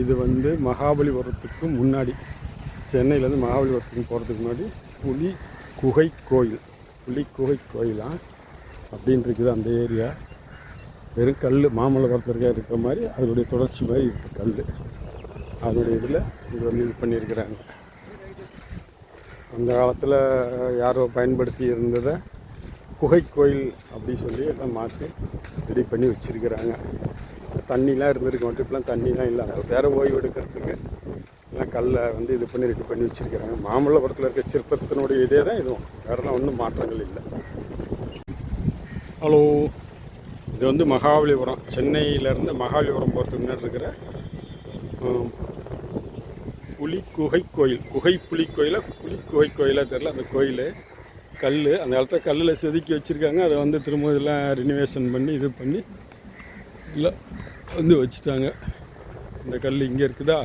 இது வந்து மகாபலிபுரத்துக்கு முன்னாடி, சென்னையிலேருந்து மகாபலிபுரத்துக்கு போகிறதுக்கு முன்னாடி புலி குகை கோயிலாம் அப்படின்னு இருக்குது அந்த ஏரியா. வெறும் கல் மாமல்லபுரத்தில் இருக்கிற மாதிரி அதனுடைய தொடர்ச்சி மாதிரி இருக்குது கல். அதனுடைய இதில் இது வந்து இது பண்ணியிருக்கிறாங்க. அந்த காலத்தில் யாரோ பயன்படுத்தி இருந்ததை குகை கோயில் அப்படி சொல்லி எல்லாம் மாற்றி ரெடி பண்ணி வச்சுருக்கிறாங்க. தண்ணிலாம் இருந்திருக்கு மட்டும், இப்போலாம் தண்ணிலாம் இல்லை. வேறு ஓய்வு எடுக்கிறதுக்கு எல்லாம் கல்லை வந்து இது பண்ணி ரெடி பண்ணி வச்சுருக்கிறாங்க. மாமல்லபுரத்தில் இருக்க சிற்பத்தினுடைய இதே தான் இதுவும், வேறெல்லாம் ஒன்றும் மாற்றங்கள் இல்லை. ஹலோ, இது வந்து மகாபலிபுரம், சென்னையிலேருந்து மகாபலிபுரம் போகிறதுக்கு முன்னாடி இருக்கிற புலி குகை கோயிலாக தெரில. அந்த கோயில் கல், அந்த காலத்தில் கல்லில் செதுக்கி வச்சுருக்காங்க. அதை வந்து திரும்ப இதெல்லாம் ரினிவேஷன் பண்ணி இது பண்ணி இல்லை வந்து வச்சுட்டாங்க. இந்த கல் இங்கே இருக்குதா,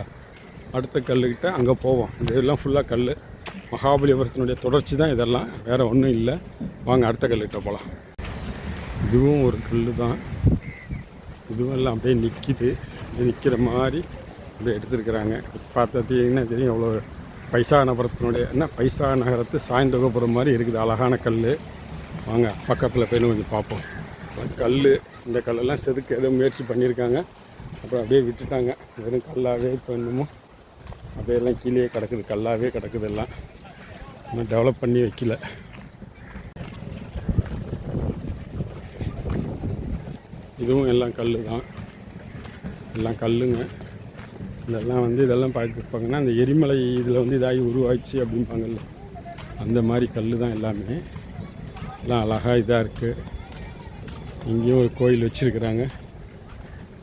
அடுத்த கல்லுக்கிட்ட அங்கே போவோம். இதெல்லாம் ஃபுல்லாக கல், மகாபலிபுரத்தினுடைய தொடர்ச்சி தான் இதெல்லாம், வேறு ஒன்றும் இல்லை. வாங்க அடுத்த கல்லுக்கிட்ட போகலாம். இதுவும் ஒரு கல் தான். இதுவும் எல்லாம் அப்படியே நிற்கிது. இது நிற்கிற மாதிரி அப்படியே எடுத்துருக்குறாங்க. பார்த்தீங்கன்னா தெரியும் எவ்வளோ பைசா நகரத்து சாய்ந்தகப்புறம் மாதிரி இருக்குது. அழகான கல். வாங்க பக்கத்தில் போய் கொஞ்சம் பார்ப்போம். கல், இந்த கல்லெல்லாம் செதுக்க ஏதோ முயற்சி பண்ணியிருக்காங்க, அப்புறம் அப்படியே விட்டுட்டாங்க. வெறும் கல்லாகவே இப்போ இன்னமும் அப்படியே எல்லாம் கீழே கிடக்குது, கல்லாகவே கிடக்குது. எல்லாம் இன்னும் டெவலப் பண்ணி வைக்கல. இதுவும் எல்லாம் கல் தான், எல்லாம் கல்லுங்க. இதெல்லாம் வந்து இதெல்லாம் பார்த்துருப்பாங்கன்னா அந்த எரிமலை இதில் வந்து இதாகி உருவாச்சு அப்படிம்பாங்கல்ல, அந்த மாதிரி கல் தான் எல்லாமே. எல்லாம் அழகாக இதாக இருக்குது. இங்கேயும் ஒரு கோயில் வச்சுருக்குறாங்க.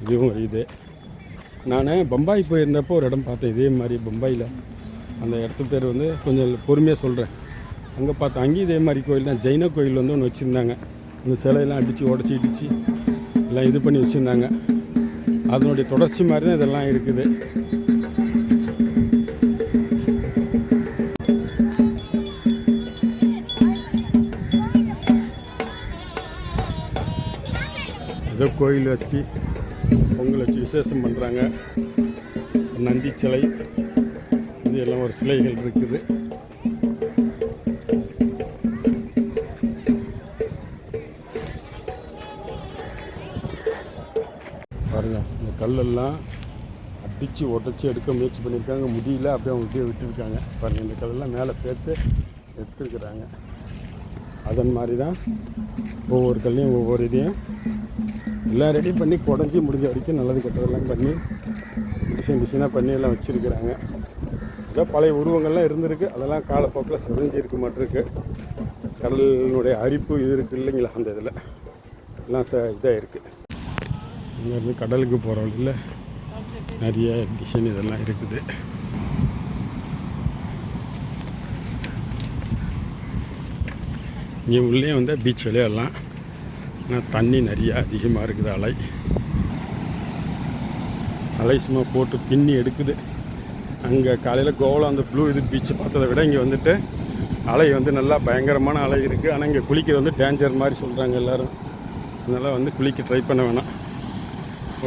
இதுவும் ஒரு இது. நான் பம்பாய் போயிருந்தப்போ ஒரு இடம் பார்த்தேன் இதே மாதிரி. பம்பாயில் அந்த இடத்து பேர் வந்து கொஞ்சம் பொறுமையாக சொல்கிறேன். அங்கே பார்த்தேன், அங்கேயும் இதே மாதிரி கோயில் தான். ஜெயின கோயில் வந்து ஒன்று வச்சுருந்தாங்க. அந்த சிலையெல்லாம் அடித்து உடச்சி இடித்து எல்லாம் இது பண்ணி வச்சுருந்தாங்க. அதனுடைய தொடர்ச்சி மாதிரி தான் இதெல்லாம் இருக்குது. ஏதோ கோயில் வச்சு பொங்கல் வச்சு விசேஷம் பண்ணுறாங்க. நந்தி சிலை, இது எல்லாம் ஒரு சிலைகள் இருக்குது. பாருங்கள், இந்த கல்லெல்லாம் அடித்து உடச்சி எடுக்க முயற்சி பண்ணியிருக்காங்க, முடியல. அப்படியே அவங்க இப்படியே விட்டுருக்காங்க. பாருங்கள், இந்த கல்லெல்லாம் மேலே பேர்த்து எடுத்துருக்குறாங்க. அதன் மாதிரி தான் ஒவ்வொரு கல்லையும் ஒவ்வொரு இதையும் எல்லாம் ரெடி பண்ணி குடஞ்சி முடிஞ்ச வரைக்கும் நல்லது கெட்டதெல்லாம் பண்ணி டிசைனாக பண்ணி எல்லாம் வச்சுருக்கிறாங்க. ஏதோ பழைய உருவங்கள்லாம் இருந்திருக்கு, அதெல்லாம் காலப்போக்கில் செதஞ்சிருக்கு மாட்டிருக்கு. கடலினுடைய அரிப்பு இது இருக்குது இல்லைங்களா, அந்த இதில் எல்லாம் இதாக இருக்குது. இங்கேருந்து கடலுக்கு போகிற வழியில் நிறைய டிசைன் இதெல்லாம் இருக்குது. இங்கே உள்ளே வந்து பீச் விளையாடலாம். ஆனால் தண்ணி நிறையா அதிகமாக இருக்குது. அலை சும்மா போட்டு பின்னி எடுக்குது. அங்கே காலையில் கோவலம் அந்த ப்ளூ இது பீச்சை பார்த்ததை விட இங்கே வந்துட்டு அலை வந்து நல்லா பயங்கரமான அலை இருக்குது. ஆனால் இங்கே குளிக்கிறது வந்து டேஞ்சர் மாதிரி சொல்கிறாங்க எல்லோரும். அதனால் வந்து குளிக்க ட்ரை பண்ண வேணாம்.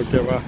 ஓகேவா?